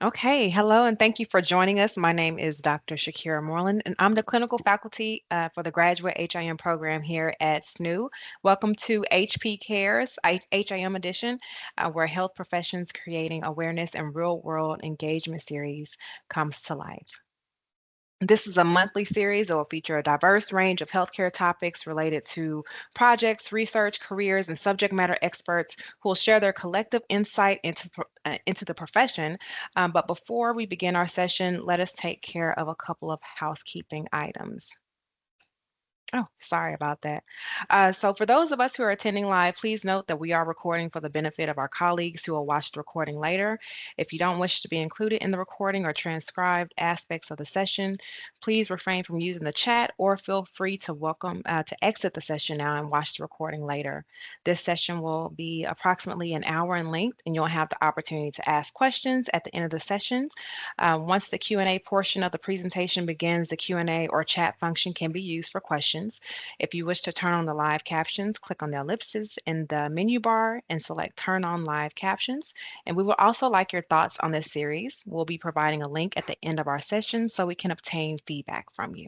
Okay, hello, and thank you for joining us. My name is Dr. Shakira Moreland, and I'm the clinical faculty for the graduate HIM program here at SNU. Welcome to HP Cares HIM edition, where health professions creating awareness and real world engagement series comes to life. This is a monthly series that will feature a diverse range of healthcare topics related to projects, research, careers, and subject matter experts who will share their collective insight into the profession. But before we begin our session, let us take care of a couple of housekeeping items. Oh, sorry about that. So, for those of us who are attending live, please note that we are recording for the benefit of our colleagues who will watch the recording later. If you don't wish to be included in the recording or transcribed aspects of the session, please refrain from using the chat or feel free to to exit the session now and watch the recording later. This session will be approximately an hour in length, and you'll have the opportunity to ask questions at the end of the session. Once the Q&A portion of the presentation begins, the Q&A or chat function can be used for questions. If you wish to turn on the live captions, click on the ellipses in the menu bar and select Turn on Live Captions. And we will also like your thoughts on this series. We'll be providing a link at the end of our session so we can obtain feedback from you.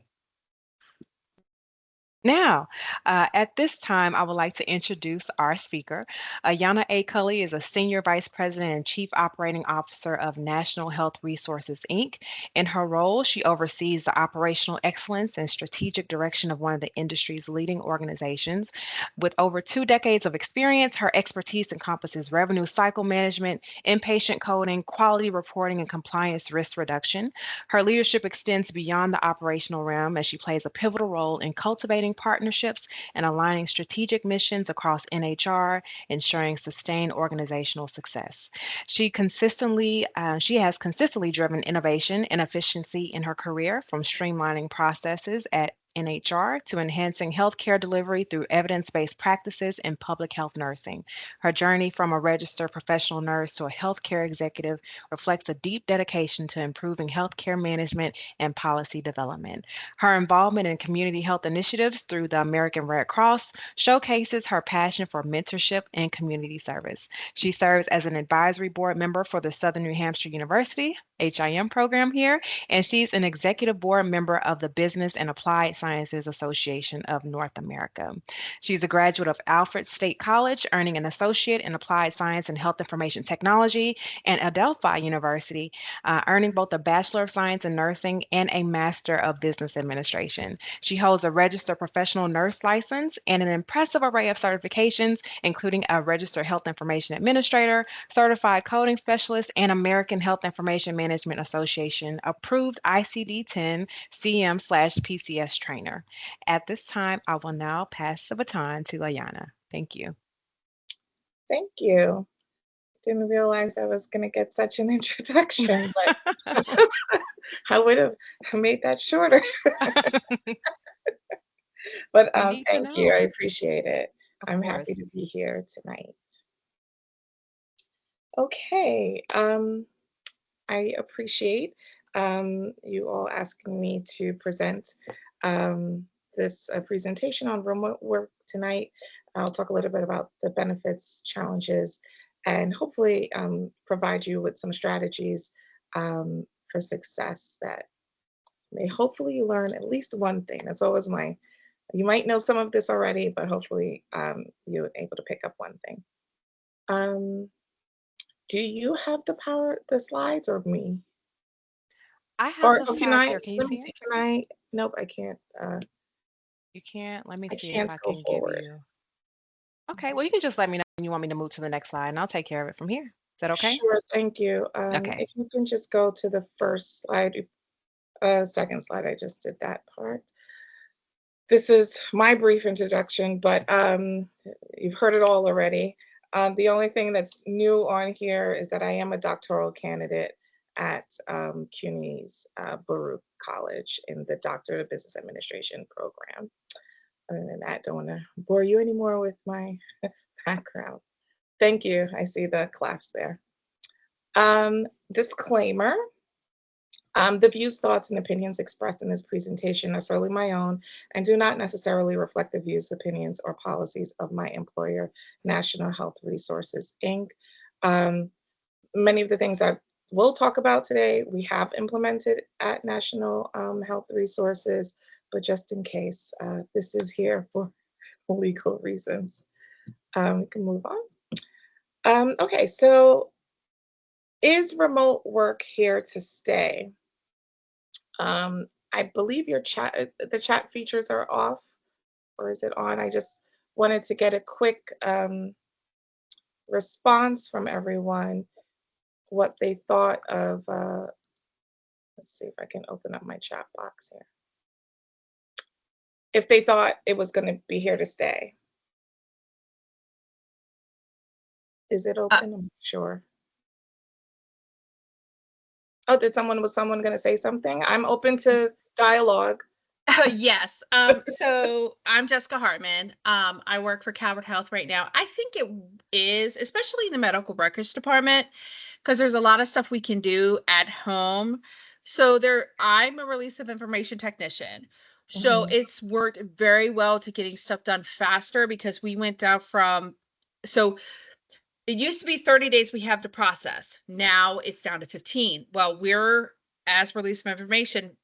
Now, at this time, I would like to introduce our speaker. Yana A. Cully is a Senior Vice President and Chief Operating Officer of National Health Resources, Inc. In her role, she oversees the operational excellence and strategic direction of one of the industry's leading organizations. With over 2 decades of experience, her expertise encompasses revenue cycle management, inpatient coding, quality reporting, and compliance risk reduction. Her leadership extends beyond the operational realm as she plays a pivotal role in cultivating partnerships and aligning strategic missions across NHR, ensuring sustained organizational success. She has consistently driven innovation and efficiency in her career, from streamlining processes at NHR to enhancing healthcare delivery through evidence based practices in public health nursing. Her journey from a registered professional nurse to a healthcare executive reflects a deep dedication to improving healthcare management and policy development. Her involvement in community health initiatives through the American Red Cross showcases her passion for mentorship and community service. She serves as an advisory board member for the Southern New Hampshire University HIM program here, and she's an executive board member of the Business and Applied Sciences Association of North America. She's a graduate of Alfred State College, earning an associate in applied science and health information technology, and Adelphi University, earning both a Bachelor of Science in Nursing and a Master of Business Administration. She holds a registered professional nurse license and an impressive array of certifications, including a registered health information administrator, certified coding specialist, and American Health Information Management Association approved ICD 10 CM/PCS trainer. At this time, I will now pass the baton to Ayana. Thank you. Thank you. Didn't realize I was going to get such an introduction, but I would have made that shorter. But We need to thank you. I know. appreciate it. Of I'm happy course. to be here tonight. Okay. I appreciate you all asking me to present this presentation on remote work tonight. I'll talk a little bit about the benefits, challenges, and hopefully provide you with some strategies for success that may hopefully you learn at least one thing. That's always you might know some of this already, but hopefully you're able to pick up one thing. Um, do you have the slides or me? I have Or, the oh, can slides I here. Can you let me see see, it? can I nope, I can't, You can't? Let me I see if can't I go can give forward. you. Okay, well, you can just let me know when you want me to move to the next slide, and I'll take care of it from here. Is that okay? Sure, thank you. Okay. If you can just go to the first slide, second slide, I just did that part. This is my brief introduction, but you've heard it all already. The only thing that's new on here is that I am a doctoral candidate at CUNY's Baruch College in the Doctor of Business Administration program. Other than that, don't want to bore you anymore with my background. Thank you. I see the claps there. Disclaimer. The views, thoughts, and opinions expressed in this presentation are solely my own and do not necessarily reflect the views, opinions, or policies of my employer, National Health Resources, Inc. Many of the things I've will talk about today, we have implemented at National Health Resources, but just in case, this is here for legal reasons. We can move on. Okay, so is remote work here to stay? I believe your chat, the chat features are off, or is it on? I just wanted to get a quick response from everyone, what they thought of. Let's see if I can open up my chat box here. If they thought it was going to be here to stay. Is it Uh, open? I'm not sure. Oh, was someone going to say something? I'm open to dialogue. yes. So I'm Jessica Hartman. I work for Calvert Health right now. I think it is, especially in the medical records department, because there's a lot of stuff we can do at home. So I'm a release of information technician. So Mhm. it's worked very well to getting stuff done faster because we went down so it used to be 30 days we have to process. Now it's down to 15. Well, as release of information,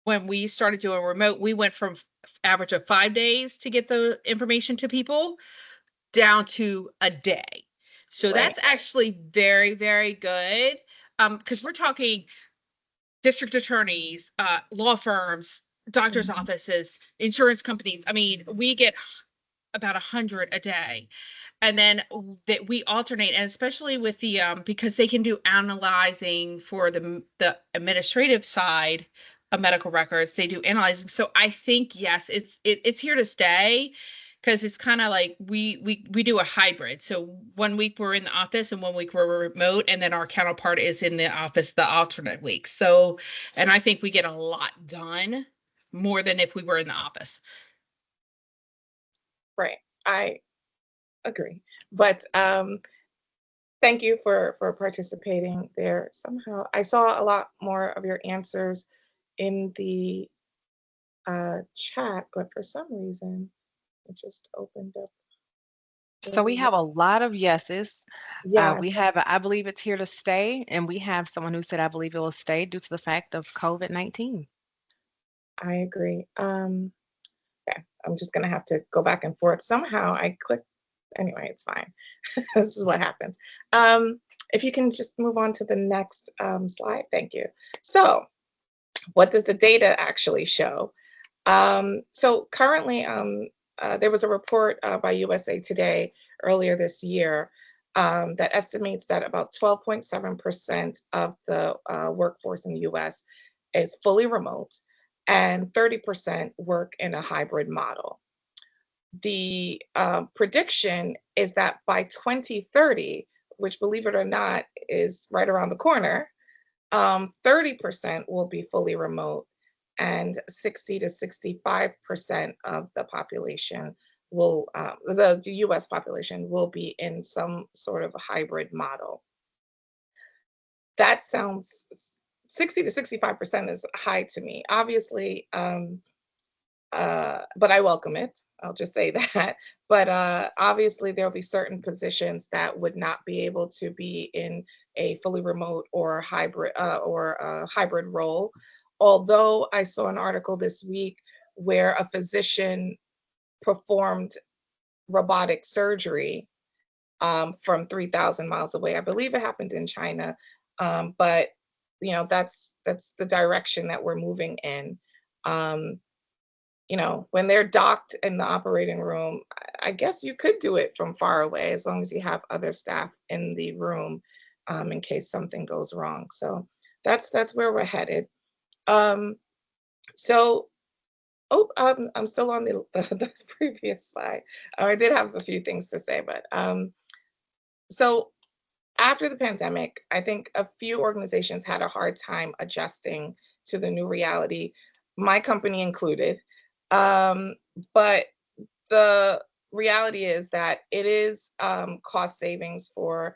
when we started doing remote, we went from average of 5 days to get the information to people down to a day. So Right. that's actually very, very good. Because we're talking district attorneys, law firms, doctors' Mhm. offices, insurance companies. I mean, we get about 100 a day, and then that we alternate, and especially with the because they can do analyzing for the administrative side of medical records, they do analyzing. So I think yes, it's here to stay, because it's kind of like we do a hybrid. So 1 week we're in the office and 1 week we're remote, and then our counterpart is in the office the alternate week. So, and I think we get a lot done more than if we were in the office. Right. I agree. But thank you for participating there. Somehow I saw a lot more of your answers in the chat, but for some reason it just opened up. So we have a lot of yeses. We Yes, have a, I believe it's here to stay, and we have someone who said, I believe it will stay due to the fact of COVID-19. I agree. Okay, I'm just gonna have to go back and forth. Somehow I clicked. Anyway, it's fine. This is what happens. If you can just move on to the next slide, thank you. So, what does the data actually show? So currently, there was a report by USA Today earlier this year that estimates that about 12.7% of the workforce in the US is fully remote and 30% work in a hybrid model. The prediction is that by 2030, which believe it or not is right around the corner, 30% will be fully remote and 60 to 65% of the population the US population will be in some sort of a hybrid model. That sounds 60 to 65% is high to me. Obviously, but I welcome it. I'll just say that. But obviously, there'll be certain positions that would not be able to be in a fully remote or a hybrid role. Although I saw an article this week where a physician performed robotic surgery from 3,000 miles away. I believe it happened in China, but that's the direction that we're moving in. Um, when they're docked in the operating room, I guess you could do it from far away as long as you have other staff in the room in case something goes wrong. So that's where we're headed. Um, so, I'm still on the previous slide. I did have a few things to say, but so after the pandemic, I think a few organizations had a hard time adjusting to the new reality, my company included. Um, but the reality is that it is cost savings for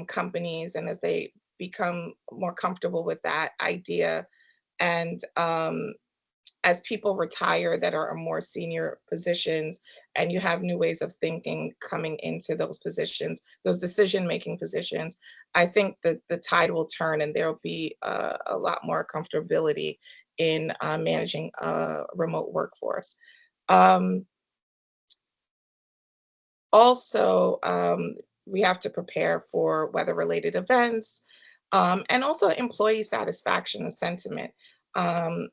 companies, and as they become more comfortable with that idea, and as people retire that are in more senior positions, and you have new ways of thinking coming into those positions, those decision-making positions, I think that the tide will turn and there'll be a lot more comfortability in managing a remote workforce. Um, Also, we have to prepare for weather-related events, and also employee satisfaction and sentiment. Um,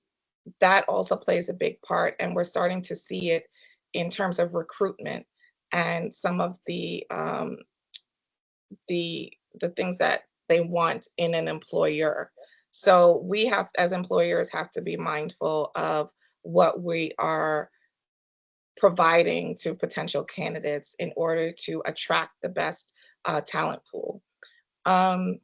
that also plays a big part, and we're starting to see it in terms of recruitment and some of the things that they want in an employer. So we have, as employers, have to be mindful of what we are providing to potential candidates in order to attract the best talent pool. Um,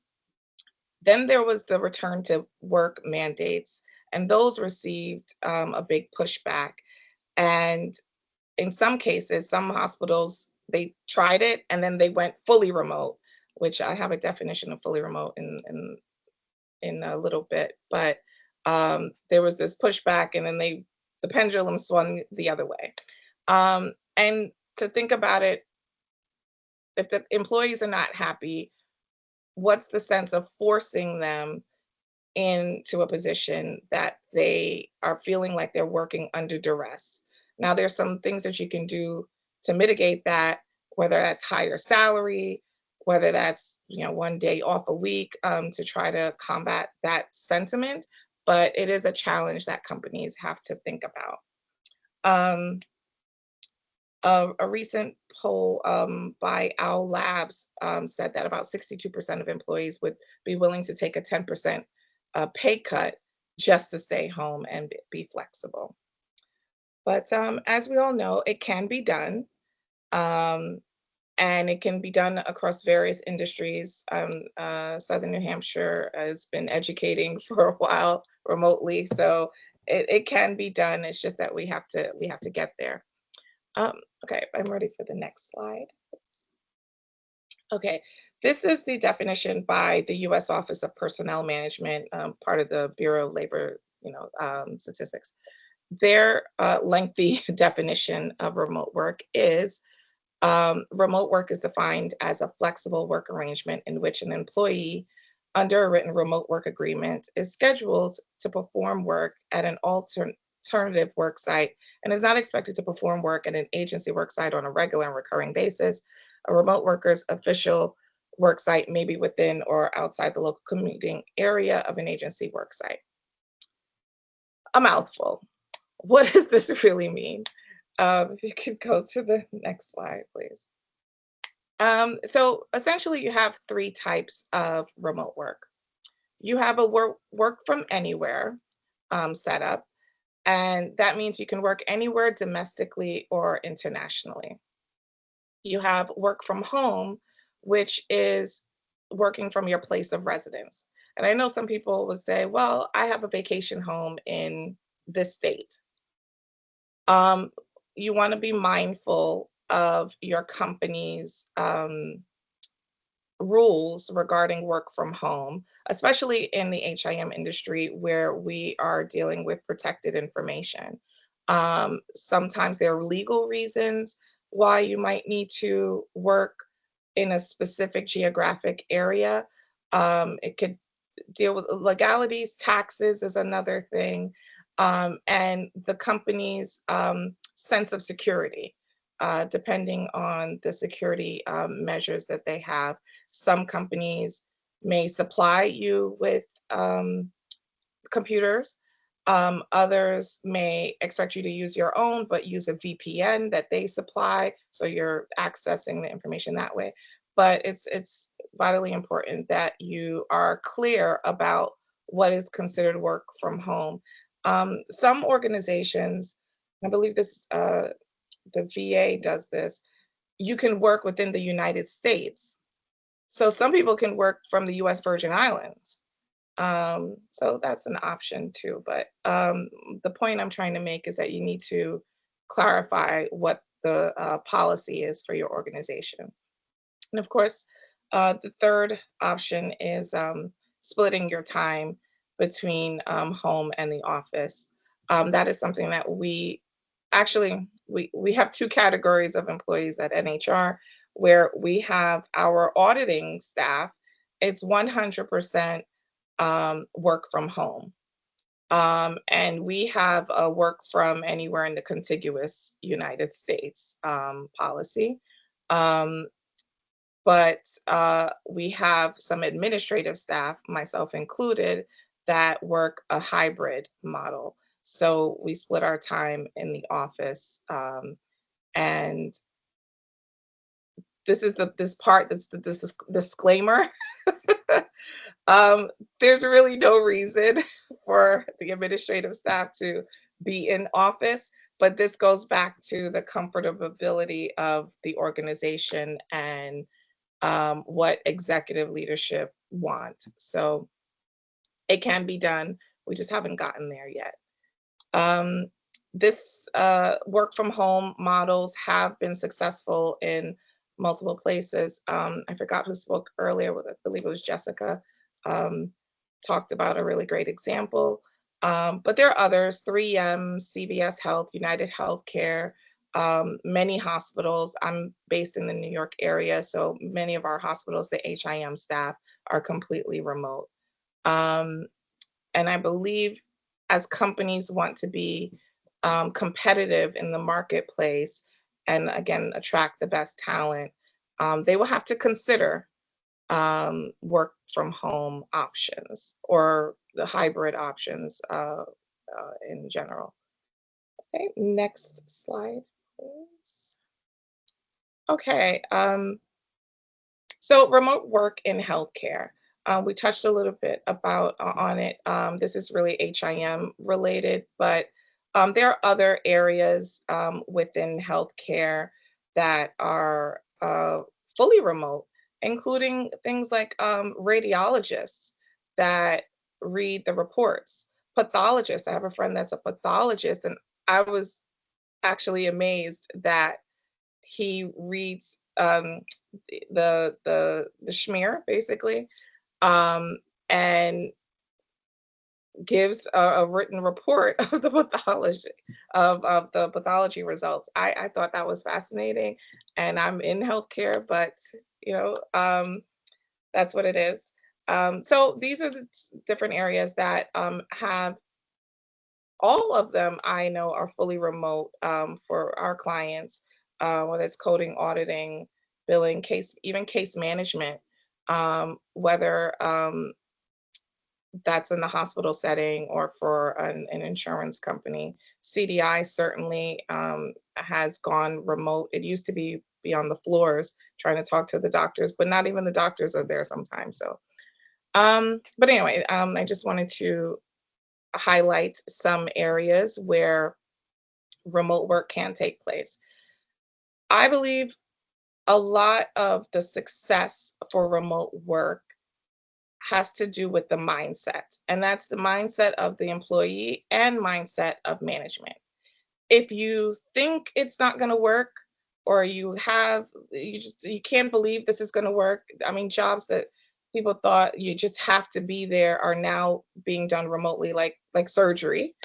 then there was the return to work mandates, and those received a big pushback. And in some cases, some hospitals, they tried it and then they went fully remote, which I have a definition of fully remote in a little bit. But there was this pushback, and then the pendulum swung the other way. And to think about it, if the employees are not happy, what's the sense of forcing them into a position that they are feeling like they're working under duress? Now, there's some things that you can do to mitigate that, whether that's higher salary, whether that's, one day off a week, to try to combat that sentiment. But it is a challenge that companies have to think about. Um, a recent poll by Owl Labs said that about 62% of employees would be willing to take a 10% pay cut just to stay home and be flexible. But as we all know, it can be done, um, and it can be done across various industries. Southern New Hampshire has been educating for a while remotely, so it can be done. It's just that we have to get there. Um, okay, I'm ready for the next slide. Okay, this is the definition by the U.S. Office of Personnel Management, part of the Bureau of Labor, Statistics. Their lengthy definition of remote work is remote work is defined as a flexible work arrangement in which an employee under a written remote work agreement is scheduled to perform work at an alternative work site and is not expected to perform work at an agency work site on a regular and recurring basis. A remote worker's official work site may be within or outside the local commuting area of an agency work site. A mouthful. What does this really mean? If you could go to the next slide, please. So essentially, you have three types of remote work. You have a work from anywhere setup, and that means you can work anywhere domestically or internationally. You have work from home, which is working from your place of residence. And I know some people would say, well, I have a vacation home in this state. Um, you want to be mindful of your company's rules regarding work from home, especially in the HIM industry where we are dealing with protected information. Sometimes there are legal reasons why you might need to work in a specific geographic area. It could deal with legalities, taxes is another thing, and the company's sense of security, depending on the security measures that they have. Some companies may supply you with computers. Others may expect you to use your own, but use a VPN that they supply, so you're accessing the information that way. But it's vitally important that you are clear about what is considered work from home. Some organizations, I believe the VA does this, you can work within the United States. So some people can work from the US Virgin Islands. So that's an option too. But the point I'm trying to make is that you need to clarify what the policy is for your organization. And of course, the third option is splitting your time between home and the office. That is something that we actually, we have two categories of employees at NHR, where we have our auditing staff. It's 100% work from home. And we have a work from anywhere in the contiguous United States policy. Um, but we have some administrative staff, myself included, that work a hybrid model. So we split our time in the office. And this is this part that's this is disclaimer. um, there's really no reason for the administrative staff to be in office, but this goes back to the comfortability of the organization and what executive leadership want. So it can be done. We just haven't gotten there yet. This work from home models have been successful in multiple places. I forgot who spoke earlier, I believe it was Jessica, um, talked about a really great example. But there are others, 3M, CVS Health, United Healthcare, many hospitals. I'm based in the New York area, so many of our hospitals, the HIM staff are completely remote. Um, and I believe as companies want to be competitive in the marketplace and again attract the best talent, they will have to consider work from home options or the hybrid options in general. Okay, next slide, please. Okay, so remote work in healthcare. We touched a little bit about on it. This is really HIM related, but there are other areas within healthcare that are fully remote, including things like radiologists that read the reports, pathologists. I have a friend that's a pathologist, and I was actually amazed that he reads the schmear basically, um, and gives a written report of the pathology of the pathology results. I thought that was fascinating, and I'm in healthcare, but you know, that's what it is. So these are the different areas that have all of them I know are fully remote for our clients, whether it's coding, auditing, billing, case, even case management, whether that's in the hospital setting or for an insurance company. CDI certainly has gone remote. It used to be on the floors trying to talk to the doctors, but not even the doctors are there sometimes. So, but anyway, I just wanted to highlight some areas where remote work can take place. I believe a lot of the success for remote work has to do with the mindset, and that's the mindset of the employee and mindset of management. If you think it's not going to work, or you can't believe this is going to work. I mean, jobs that people thought you just have to be there are now being done remotely, like surgery.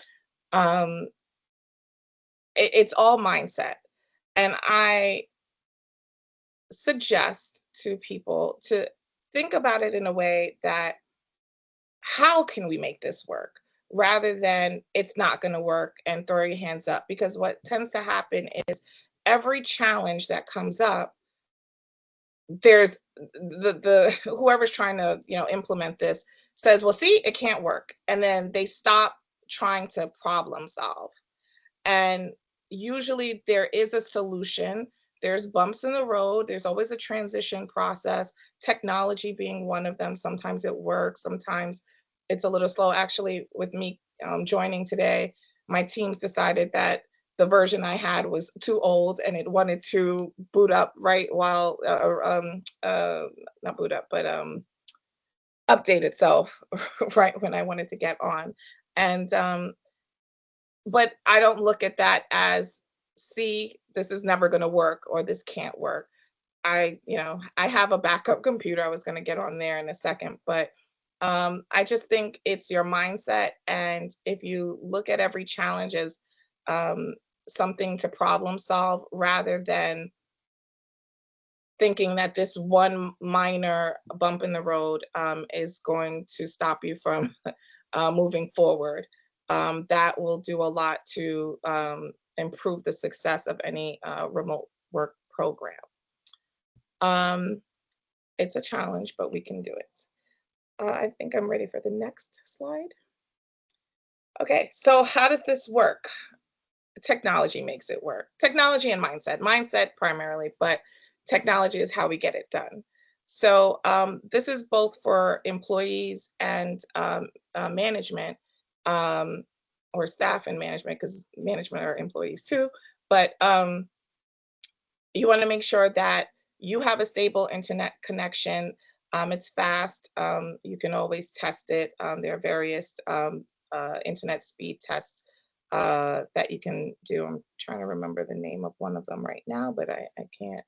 Um, it's all mindset. And I suggest to people to think about it in a way that how can we make this work rather than it's not going to work and throw your hands up, because what tends to happen is every challenge that comes up, there's the whoever's trying to implement this says, well, see, it can't work, and then they stop trying to problem solve. And usually there is a solution. There's bumps in the road. There's always a transition process, technology being one of them. Sometimes it works, sometimes it's a little slow. Actually, with me joining today, my teams decided that the version I had was too old and it wanted to boot up right while, not boot up, but update itself right when I wanted to get on. And but I don't look at that as, see, this is never going to work or this can't work. I have a backup computer. I was going to get on there in a second, but I just think it's your mindset. And if you look at every challenge as something to problem solve rather than thinking that this one minor bump in the road is going to stop you from moving forward. That will do a lot to improve the success of any remote work program. It's a challenge, but we can do it. I think I'm ready for the next slide. Okay, so how does this work? Technology makes it work. Technology and mindset. Mindset primarily, but technology is how we get it done. So this is both for employees and management, or staff and management, because management are employees too. But you want to make sure that you have a stable internet connection. It's fast. You can always test it. There are various internet speed tests that you can do. I'm trying to remember the name of one of them right now, but I can't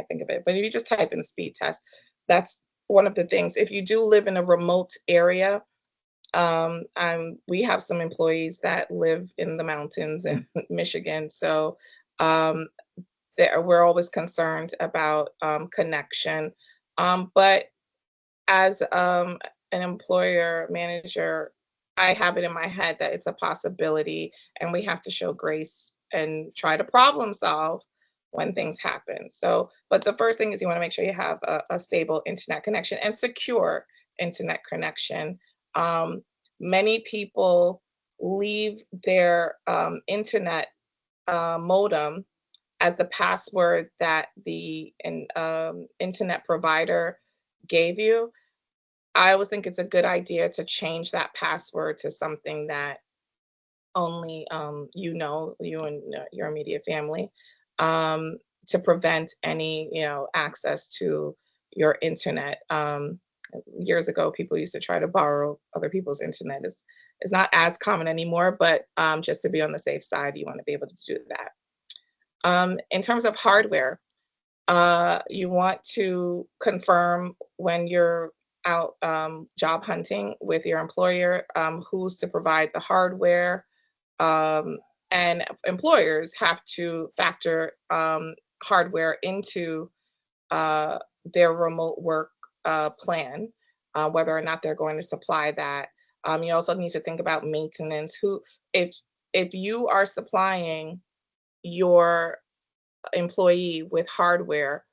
think of it. But if you just type in speed test, that's one of the things. If you do live in a remote area, we have some employees that live in the mountains in Michigan, so um, we're always concerned about connection. But as an employer manager, I have it in my head that it's a possibility, and we have to show grace and try to problem solve when things happen. So, but the first thing is you want to make sure you have a stable internet connection and secure internet connection. Um, Many people leave their internet modem as the password that the internet provider gave you. I always think it's a good idea to change that password to something that only you and your immediate family, to prevent any access to your internet. Years ago, people used to try to borrow other people's internet. It's not as common anymore, but just to be on the safe side, you want to be able to do that. In terms of hardware, you want to confirm when you're out job hunting with your employer, who's to provide the hardware. Um, and employers have to factor hardware into their remote work plan, whether or not they're going to supply that. You also need to think about maintenance. If if you are supplying your employee with hardware,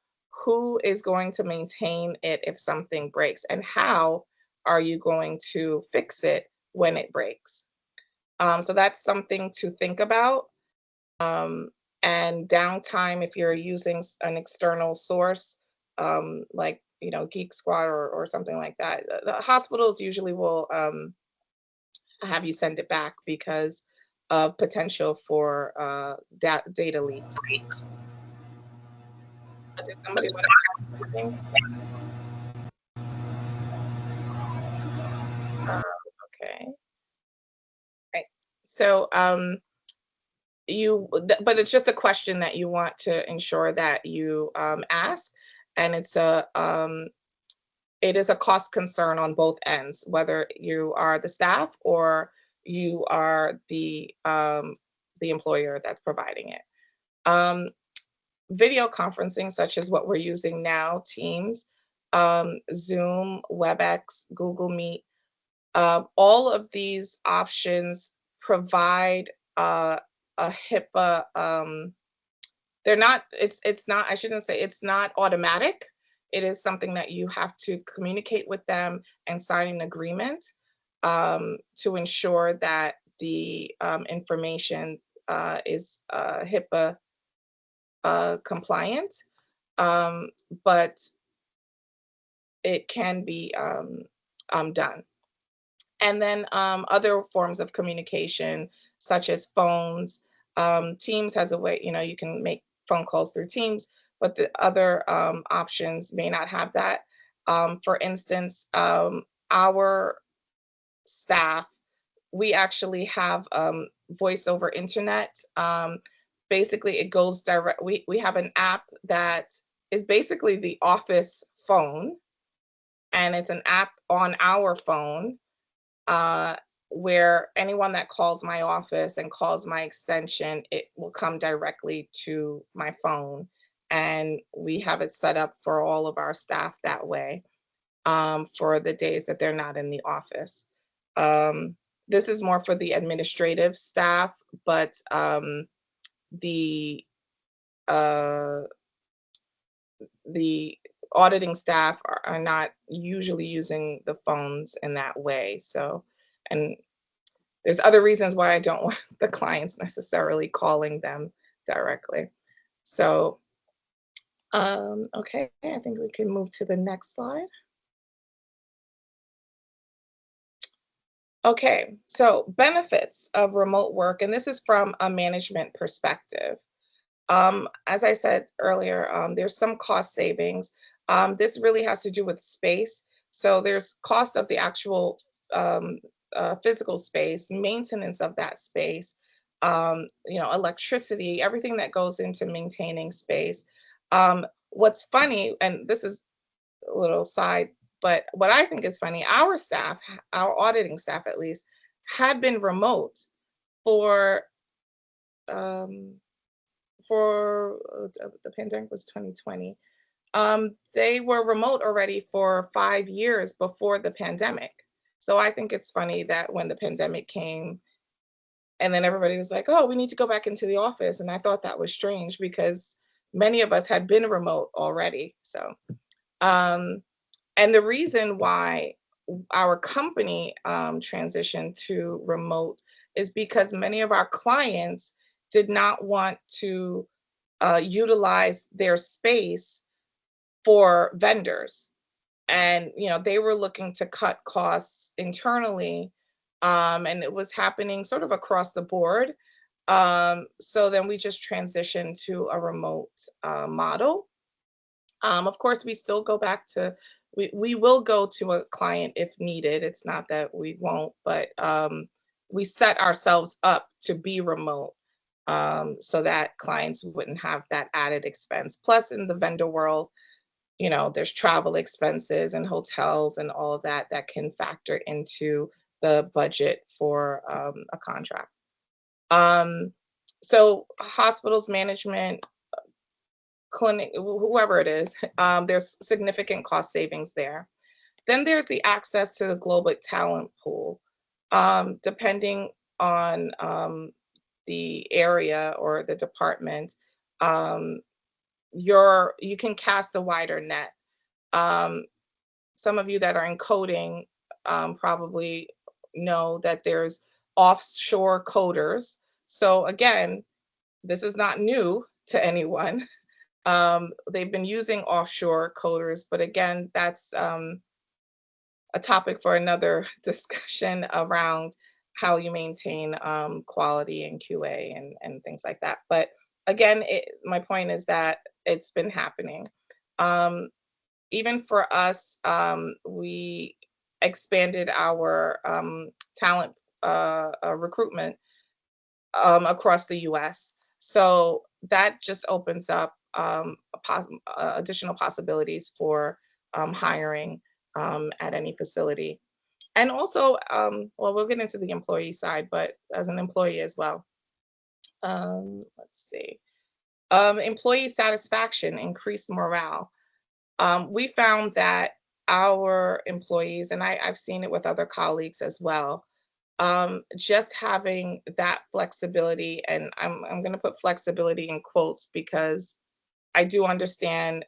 who is going to maintain it if something breaks, and how are you going to fix it when it breaks? So that's something to think about. Um, and downtime, if you're using an external source, like Geek Squad or something like that, the hospitals usually will have you send it back because of potential for data leaks. Does somebody want to add something? Okay. Right. So but it's just a question that you want to ensure that you ask, and it is a cost concern on both ends, whether you are the staff or you are the employer that's providing it. Um, Video conferencing, such as what we're using now, Teams, Zoom, WebEx, Google Meet, all of these options provide a HIPAA. They're not. It's not. I shouldn't say it's not automatic. It is something that you have to communicate with them and sign an agreement to ensure that the information is HIPAA compliant. Um, but it can be done. And then other forms of communication, such as phones. Teams has a way, you can make phone calls through Teams, but the other options may not have that. For instance, our staff, we actually have voice over internet. Basically, it goes direct. We have an app that is basically the office phone, and it's an app on our phone, uh, where anyone that calls my office and calls my extension, it will come directly to my phone. And we have it set up for all of our staff that way, for the days that they're not in the office. Um, this is more for the administrative staff, but the uh, the auditing staff are not usually using the phones in that way. So, and there's other reasons why I don't want the clients necessarily calling them directly. So, okay, I think we can move to the next slide. Okay, so benefits of remote work, and this is from a management perspective. As I said earlier, there's some cost savings. This really has to do with space. So there's cost of the actual um, physical space, maintenance of that space, electricity, everything that goes into maintaining space. What's funny, and this is a little side, but what I think is funny, our staff, our auditing staff at least, had been remote for um, the pandemic was 2020. They were remote already for 5 years before the pandemic. So I think it's funny that when the pandemic came, and then everybody was like, "Oh, we need to go back into the office," and I thought that was strange because many of us had been remote already. So, um, and the reason why our company transitioned to remote is because many of our clients did not want to utilize their space for vendors. And they were looking to cut costs internally, and it was happening sort of across the board. So then we just transitioned to a remote model. Of course, we still go back to, we will go to a client if needed. It's not that we won't, but we set ourselves up to be remote, so that clients wouldn't have that added expense. Plus, in the vendor world, there's travel expenses and hotels and all of that that can factor into the budget for a contract. Um, so hospitals management, clinic, whoever it is, there's significant cost savings there. Then there's the access to the global talent pool. Depending on the area or the department, um, you can cast a wider net. Um, some of you that are in coding probably know that there's offshore coders. So again, this is not new to anyone. They've been using offshore coders, but again, that's a topic for another discussion around how you maintain quality and QA and things like that. But again, my point is that it's been happening. Um, Even for us, we expanded our talent recruitment across the US. So that just opens up additional possibilities for hiring at any facility. And also, well, we'll get into the employee side, but as an employee as well. Let's see. Employee satisfaction, increased morale. We found that our employees, and I've seen it with other colleagues as well, just having that flexibility, and I'm going to put flexibility in quotes because I do understand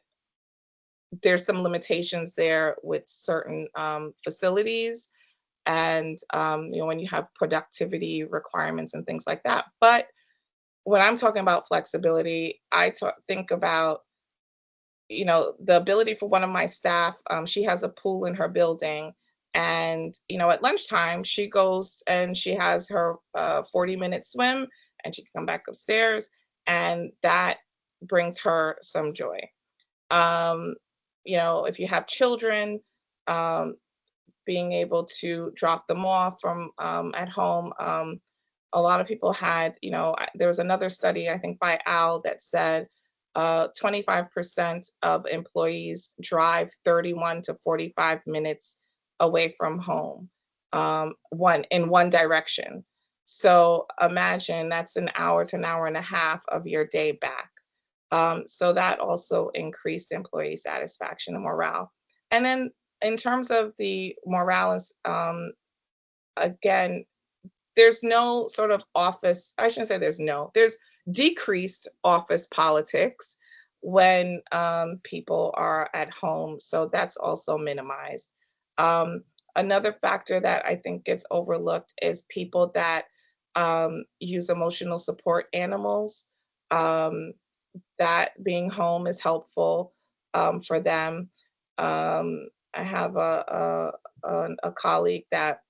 there's some limitations there with certain facilities, and when you have productivity requirements and things like that. But when I'm talking about flexibility, think about the ability for one of my staff. She has a pool in her building, and at lunchtime she goes and she has her 40-minute swim, and she can come back upstairs, and that brings her some joy. um, if you have children, um, being able to drop them off from at home. A lot of people had, there was another study, I think by Al, that said 25% of employees drive 31 to 45 minutes away from home. one direction. So imagine that's an hour to an hour and a half of your day back. So that also increased employee satisfaction and morale. And then in terms of the morale, again, there's no sort of office, I shouldn't say there's decreased office politics when people are at home. So that's also minimized. Um, Another factor that I think gets overlooked is people that use emotional support animals. Um, that being home is helpful for them. I have a colleague that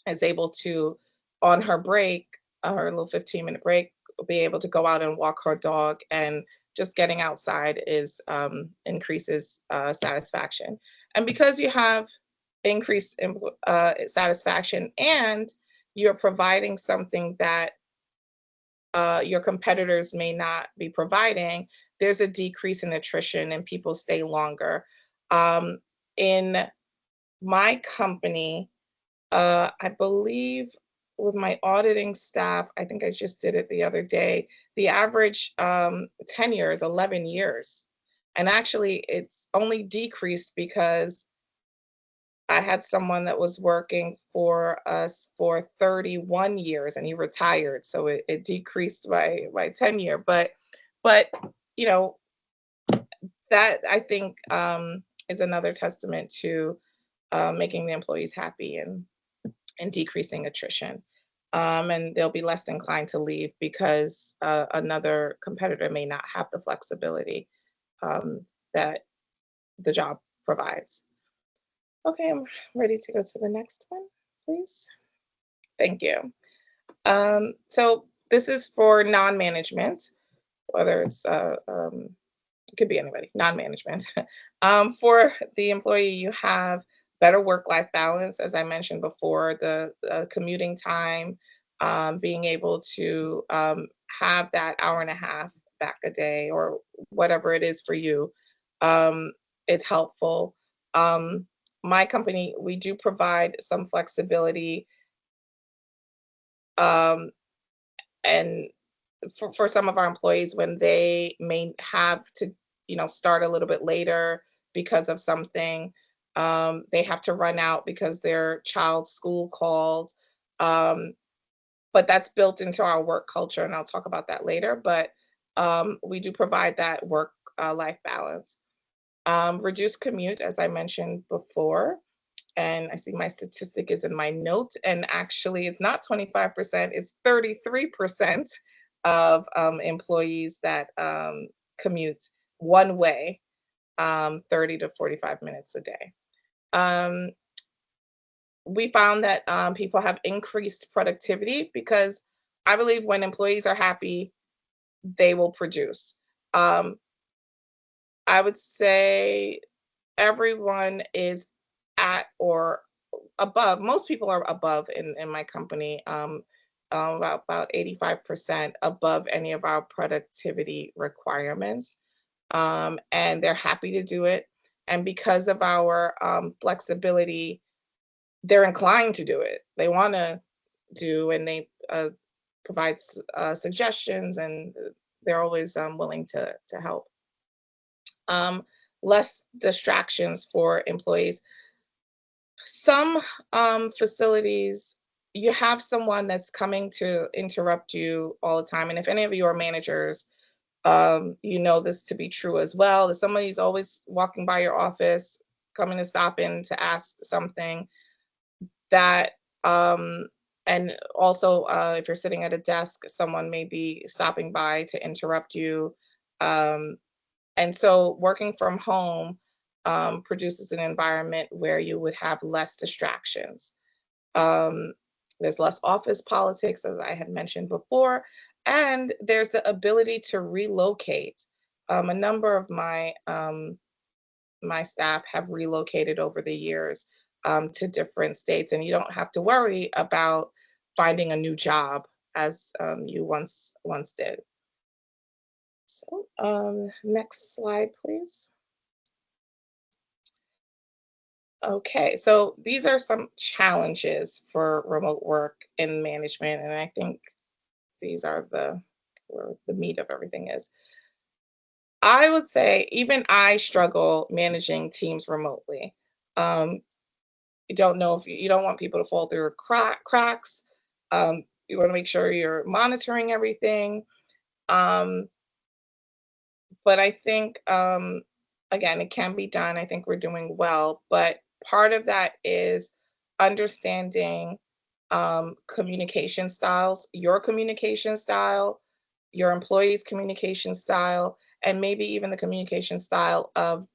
is able to, on her break, her little 15-minute break, be able to go out and walk her dog. And just getting outside is increases satisfaction. And because you have increased satisfaction and you're providing something that your competitors may not be providing, there's a decrease in attrition and people stay longer. In my company, I believe with my auditing staff, I think I just did it the other day, the average tenure is 11 years. And actually, it's only decreased because I had someone that was working for us for 31 years and he retired. So it decreased my tenure. But you know, that I think is another testament to making the employees happy and decreasing attrition. And they'll be less inclined to leave because another competitor may not have the flexibility that the job provides. Okay, I'm ready to go to the next one, please. Thank you. So this is for non-management, whether it's it could be anybody, non-management. For the employee, you have better work-life balance, as I mentioned before, the commuting time, being able to have that hour and a half back a day or whatever it is for you, is helpful. Um, my company, we do provide some flexibility, um, and for some of our employees when they may have to, start a little bit later because of something. They have to run out because their child's school called. Um, but that's built into our work culture, and I'll talk about that later. But we do provide that work life balance. Reduced commute, as I mentioned before. And I see my statistic is in my notes, and actually it's not 25%, it's 33% of employees that commute one way, 30 to 45 minutes a day. Um, we found that people have increased productivity because I believe when employees are happy, they will produce. Um, I would say everyone is at or above. Most people are above in my company, about 85% above any of our productivity requirements. And they're happy to do it. And because of our flexibility, they're inclined to do it. They want to do, and they provide suggestions, and they're always willing to help. Um, Less distractions for employees. Some facilities, you have someone that's coming to interrupt you all the time. And if any of you are managers, you know this to be true as well. If somebody's always walking by your office, coming to stop in to ask something, that and also if you're sitting at a desk, someone may be stopping by to interrupt you. Um, and so working from home produces an environment where you would have less distractions. Um, there's less office politics, as I had mentioned before, and there's the ability to relocate. A number of my staff have relocated over the years to different states, and you don't have to worry about finding a new job as you once did. So, next slide, please. Okay, so these are some challenges for remote work in management, and I think these are where the meat of everything is. I would say even I struggle managing teams remotely. Um, you don't know if you don't want people to fall through cracks. You want to make sure you're monitoring everything. Um, but I think again, it can be done. I think we're doing well, but part of that is understanding communication styles, your communication style, your employees' communication style, and maybe even the communication style of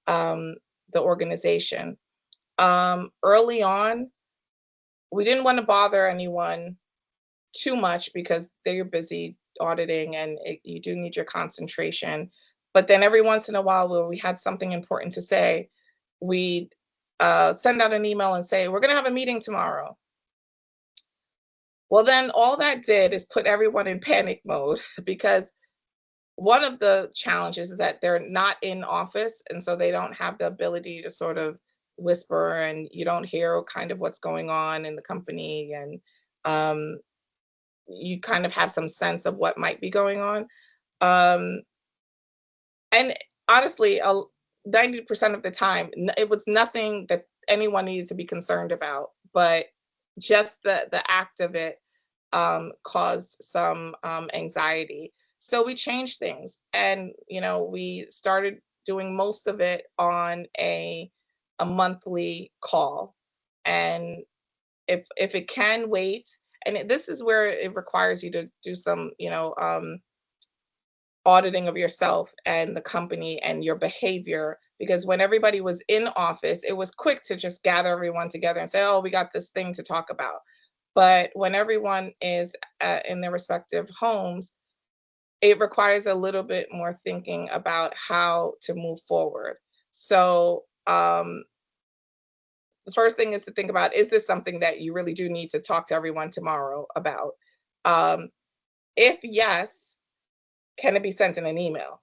um, the organization. Early on, we didn't want to bother anyone too much because they're busy auditing and you do need your concentration. But then every once in a while, where we had something important to say, we'd send out an email and say, "We're going to have a meeting tomorrow." Well, then all that did is put everyone in panic mode because one of the challenges is that they're not in office. And so they don't have the ability to sort of whisper and you don't hear kind of what's going on in the company. And um, you kind of have some sense of what might be going on. Um, and honestly, 90% of the time, it was nothing that anyone needs to be concerned about, but just the act of it caused some anxiety. So we changed things, and we started doing most of it on a monthly call. And if it can wait, and this is where it requires you to do some, auditing of yourself and the company and your behavior. Because when everybody was in office, it was quick to just gather everyone together and say, "Oh, we got this thing to talk about." But when everyone is in their respective homes, it requires a little bit more thinking about how to move forward. So, the first thing is to think about, is this something that you really do need to talk to everyone tomorrow about? Um, if yes, can it be sent in an email?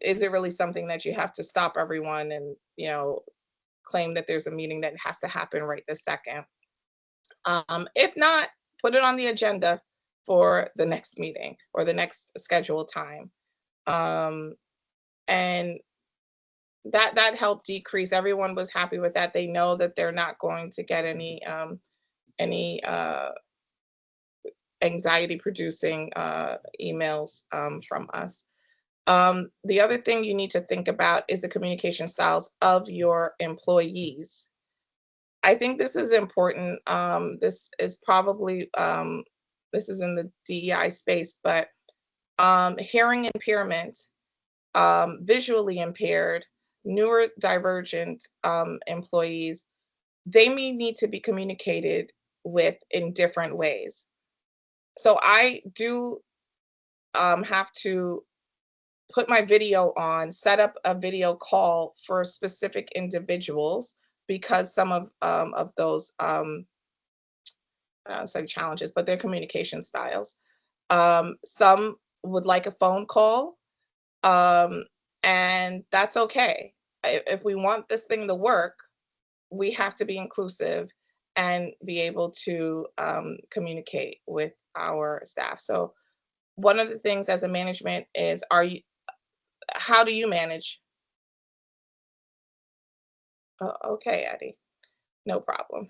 Is it really something that you have to stop everyone and, claim that there's a meeting that has to happen right this second? If not, put it on the agenda for the next meeting or the next scheduled time. Um, and that helped decrease. Everyone was happy with that. They know that they're not going to get any anxiety producing emails from us. The other thing you need to think about is the communication styles of your employees. I think this is important. This is in the DEI space, but hearing impairment, visually impaired, neurodivergent employees, they may need to be communicated with in different ways. So I do have to put my video on, set up a video call for specific individuals because some of those say challenges, but their communication styles. Some would like a phone call, um, and that's okay. If we want this thing to work, we have to be inclusive and be able to communicate with our staff. So one of the things as a management is, how do you manage? Okay, Eddie, no problem.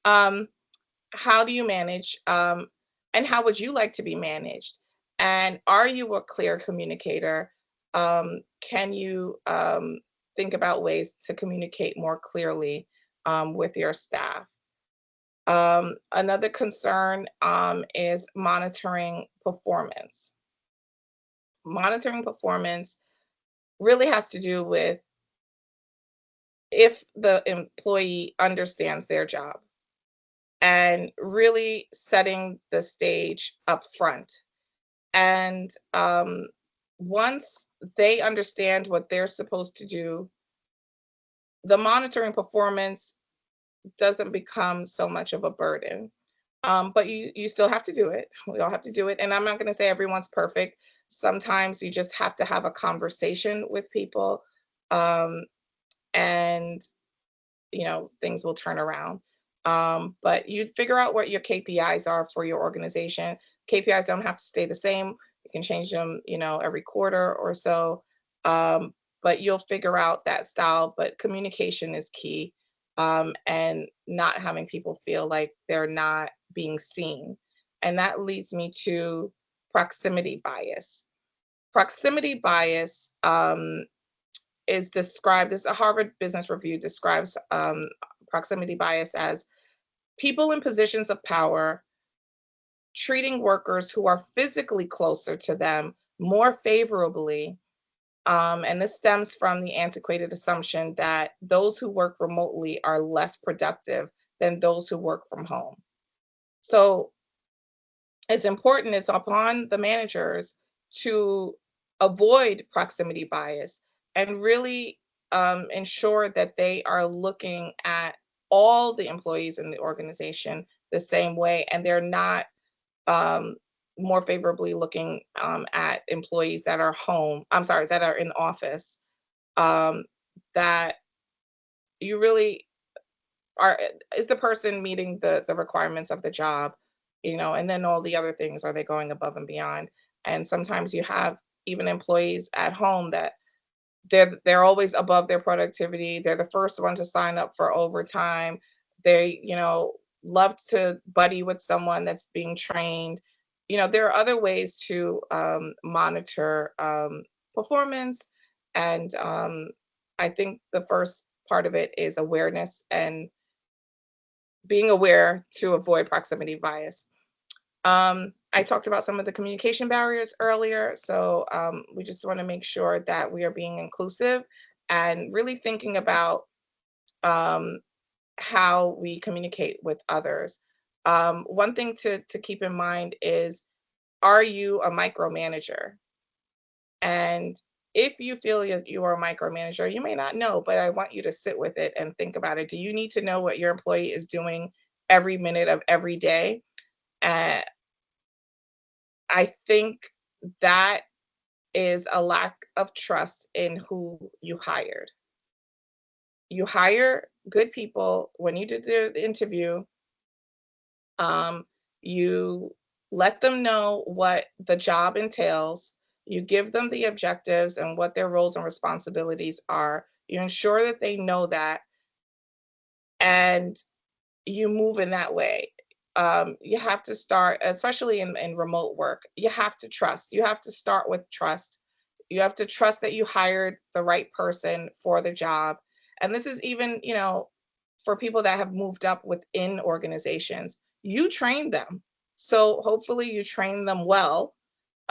um, how do you manage? And how would you like to be managed? And are you a clear communicator? Can you think about ways to communicate more clearly with your staff? Another concern is monitoring performance. Monitoring performance really has to do with if the employee understands their job and really setting the stage up front. And once they understand what they're supposed to do, the monitoring performance doesn't become so much of a burden. But you still have to do it. We all have to do it. And I'm not going to say everyone's perfect. Sometimes you just have to have a conversation with people, um, and things will turn around. But you figure out what your KPIs are for your organization. KPIs don't have to stay the same. You can change them, every quarter or so. Um, but you'll figure out that style. But communication is key, and not having people feel like they're not being seen. And that leads me to proximity bias. Proximity bias is described, as a Harvard Business Review describes proximity bias as people in positions of power treating workers who are physically closer to them more favorably. And this stems from the antiquated assumption that those who work remotely are less productive than those who work from home. So it's important, it's upon the managers to avoid proximity bias and really ensure that they are looking at all the employees in the organization the same way, and they're not um, more favorably looking at employees that are that are in office, um, that you really are, is the person meeting the requirements of the job, and then all the other things, are they going above and beyond? And sometimes you have even employees at home that they're always above their productivity. They're the first one to sign up for overtime. They, love to buddy with someone that's being trained. There are other ways to monitor performance. And I think the first part of it is awareness and being aware to avoid proximity bias. I talked about some of the communication barriers earlier, so we just want to make sure that we are being inclusive and really thinking about um, how we communicate with others. One thing to keep in mind is, are you a micromanager? And if you feel that you are a micromanager, you may not know, but I want you to sit with it and think about it. Do you need to know what your employee is doing every minute of every day? Uh, I think that is a lack of trust in who you hired. You hire good people. When you did the interview, um, you let them know what the job entails. You give them the objectives and what their roles and responsibilities are. You ensure that they know that, and you move in that way. You have to start, especially in remote work, you have to trust. You have to start with trust. You have to trust that you hired the right person for the job. And this is even, for people that have moved up within organizations, you train them. So hopefully you train them well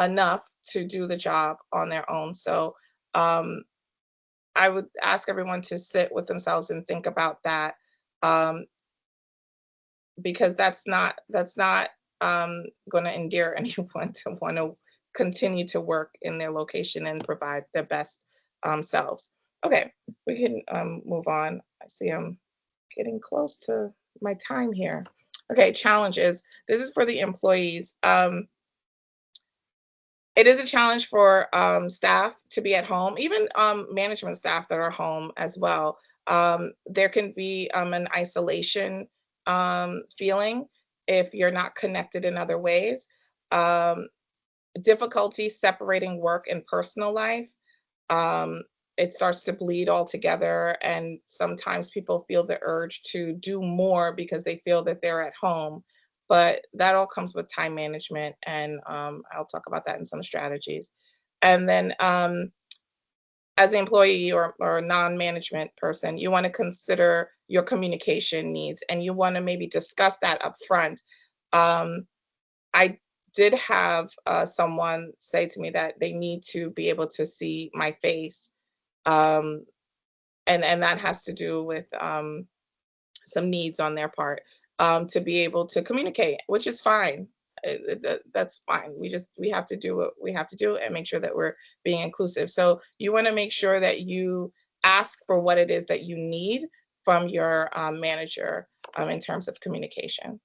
enough to do the job on their own. So um, I would ask everyone to sit with themselves and think about that. Um, because that's not going to endear anyone to want to continue to work in their location and provide their best selves. Okay, we can move on. I see I'm getting close to my time here. Okay, challenges. This is for the employees. It is a challenge for staff to be at home, even management staff that are home as well. There can be an isolation feeling if you're not connected in other ways. Um, Difficulty separating work and personal life. Um, it starts to bleed all together, and sometimes people feel the urge to do more because they feel that they're at home. But that all comes with time management, and I'll talk about that in some strategies. And then, as an employee or a non-management person, you want to consider your communication needs, and you want to maybe discuss that up front. Um, I did have someone say to me that they need to be able to see my face, um, and that has to do with some needs on their part, to be able to communicate, which is fine. That's fine. We have to do what we have to do and make sure that we're being inclusive. So you want to make sure that you ask for what it is that you need from your manager in terms of communication.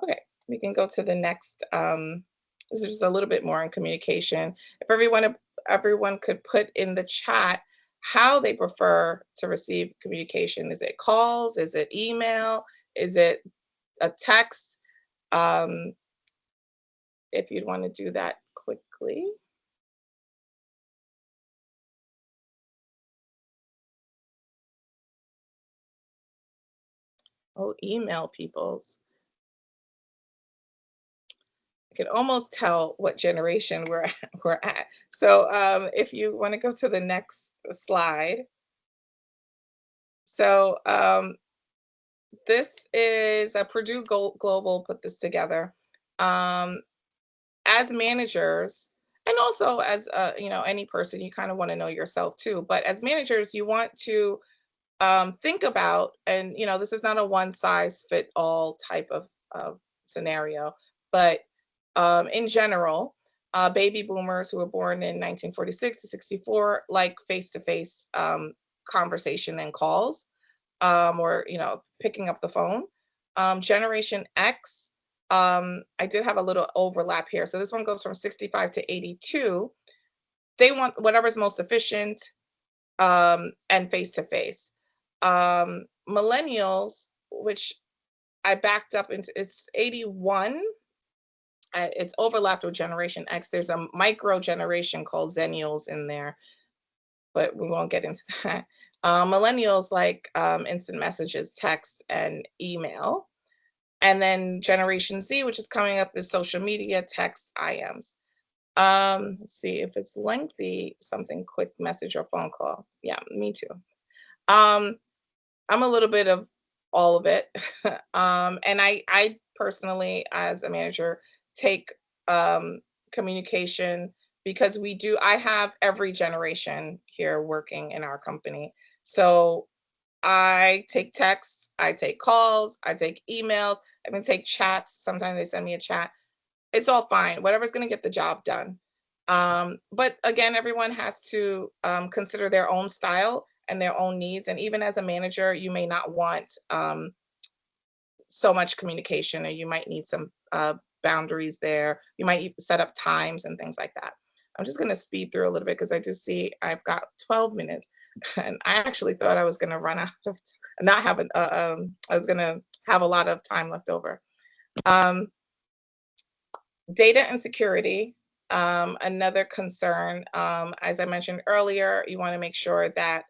Okay, we can go to the next. This is just a little bit more on communication. If everyone could put in the chat how they prefer to receive communication. Is it calls? Is it email? Is it a text? Um, if you'd want to do that quickly. Oh, email peoples. I can almost tell what generation we're at. So if you want to go to the next slide. So this is Purdue Global put this together. As managers, and also as any person, you kind of want to know yourself too. But as managers, you want to think about, and this is not a one size fit all type of scenario, but in general, baby boomers who were born in 1946 to 64 like face to face conversation and calls, or picking up the phone. Generation X, I did have a little overlap here. So this one goes from 65 to 82. They want whatever's most efficient, and face to face. Millennials, which I backed up into, it's 81. It's overlapped with Generation X. There's a micro generation called Zennials in there, but we won't get into that. Millennials like instant messages, text, and email. And then Generation Z, which is coming up, is social media, text, IMs. Let's see if it's lengthy, something quick message or phone call. Yeah, me too. Um, I'm a little bit of all of it. And I personally, as a manager, take communication, because I have every generation here working in our company. So I take texts, I take calls, I take emails, I even take chats. Sometimes they send me a chat. It's all fine, whatever's going to get the job done. But again, everyone has to consider their own style and their own needs. And even as a manager, you may not want so much communication, or you might need some boundaries there. You might set up times and things like that. I'm just going to speed through a little bit because I do see I've got 12 minutes, and I actually thought I was going to run out of, not have I was going to have a lot of time left over. Data and security, another concern. As I mentioned earlier, you want to make sure that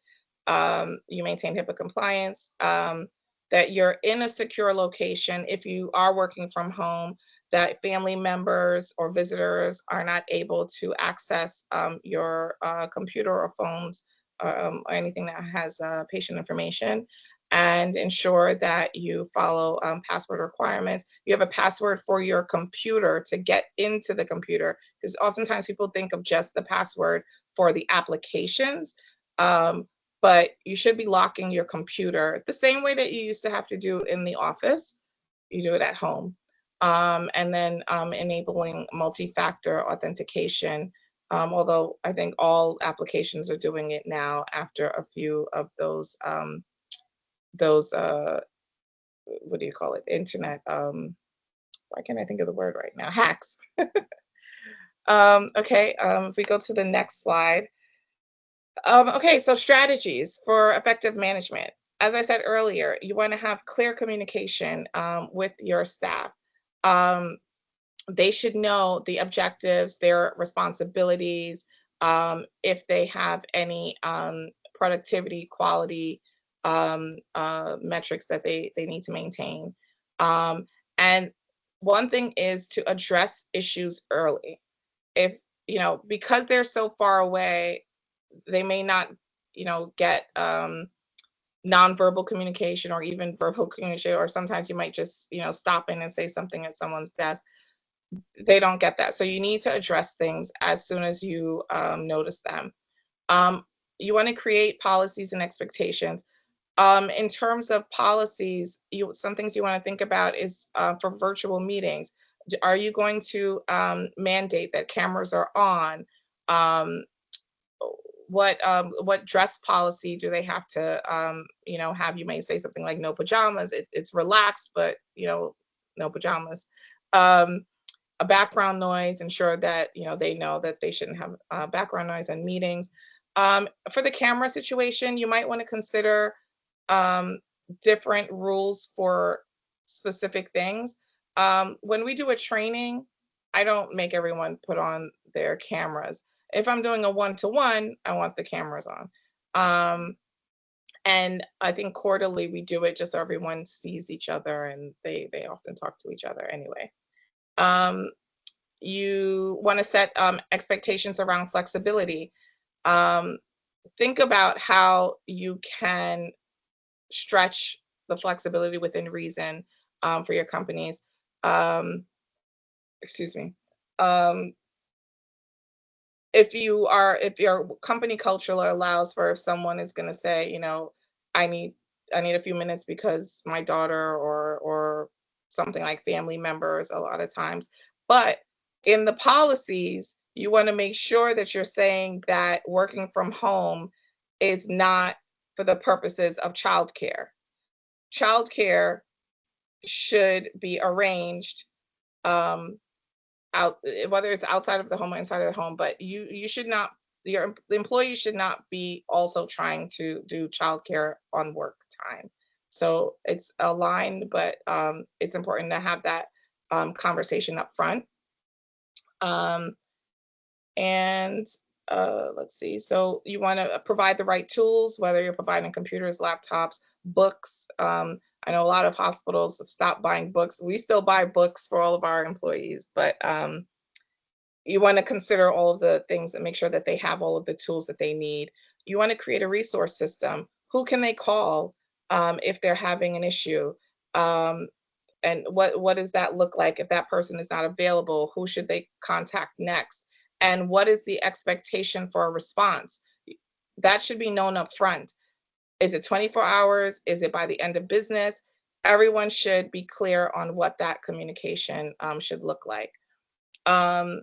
you maintain HIPAA compliance, that you're in a secure location. If you are working from home, that family members or visitors are not able to access your computer or phones, or anything that has patient information, and ensure that you follow password requirements. You have a password for your computer to get into the computer, because oftentimes people think of just the password for the applications. But you should be locking your computer the same way that you used to have to do in the office. You do it at home. And then enabling multi-factor authentication, although I think all applications are doing it now after a few of those what do you call it, internet, why can't I think of the word right now, hacks. Okay, if we go to the next slide. Okay, so strategies for effective management. As I said earlier, you want to have clear communication with your staff. They should know the objectives, their responsibilities, if they have any productivity, quality metrics that they need to maintain. And one thing is to address issues early. If, because they're so far away, they may not, get nonverbal communication or even verbal communication, or sometimes you might just, stop in and say something at someone's desk. They don't get that. So you need to address things as soon as you notice them. You want to create policies and expectations. In terms of policies, some things you want to think about is for virtual meetings. Are you going to mandate that cameras are on? What dress policy do they have to have? You may say something like no pajamas. It's relaxed, but no pajamas. A background noise, ensure that they know that they shouldn't have background noise in meetings. For the camera situation, you might want to consider um, different rules for specific things. When we do a training, I don't make everyone put on their cameras. If I'm doing a one-to-one, I want the cameras on. And I think quarterly we do it just so everyone sees each other, and they often talk to each other anyway. Um, you want to set expectations around flexibility. Um, think about how you can stretch the flexibility within reason for your companies. Um, excuse me. Um, if your company culture allows for, if someone is going to say, I need I need a few minutes because my daughter or something, like family members a lot of times. But in the policies, you want to make sure that you're saying that working from home is not for the purposes of childcare. Childcare should be arranged um, whether it's outside of the home or inside of the home, but you should not, the employee should not be also trying to do childcare on work time. So it's aligned, but it's important to have that conversation up front. Um, and let's see. So you want to provide the right tools, whether you're providing computers, laptops, books. I know a lot of hospitals have stopped buying books. We still buy books for all of our employees, but you want to consider all of the things and make sure that they have all of the tools that they need. You want to create a resource system. Who can they call if they're having an issue? Um, and what does that look like if that person is not available? Who should they contact next? And what is the expectation for a response? That should be known up front. Is it 24 hours? Is it by the end of business? Everyone should be clear on what that communication should look like. Um,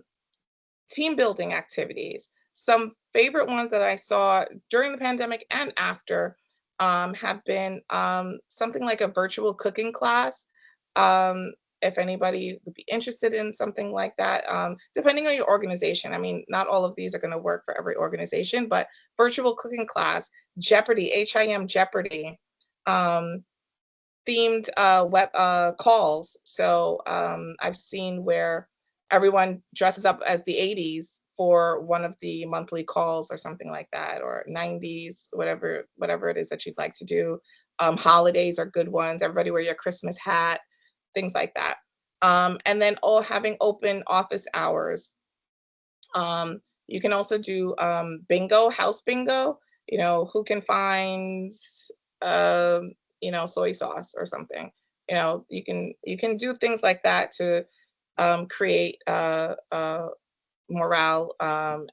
Team building activities. Some favorite ones that I saw during the pandemic and after have been something like a virtual cooking class. Um, if anybody would be interested in something like that, depending on your organization. I mean, not all of these are going to work for every organization, but virtual cooking class, Jeopardy, HIM Jeopardy, um, themed web calls. So I've seen where everyone dresses up as the 80s for one of the monthly calls or something like that, or 90s, whatever it is that you'd like to do. Holidays are good ones. Everybody wear your Christmas hat, things like that. And then all having open office hours. You can also do bingo, house bingo. Who can find um, soy sauce or something. You can do things like that to create morale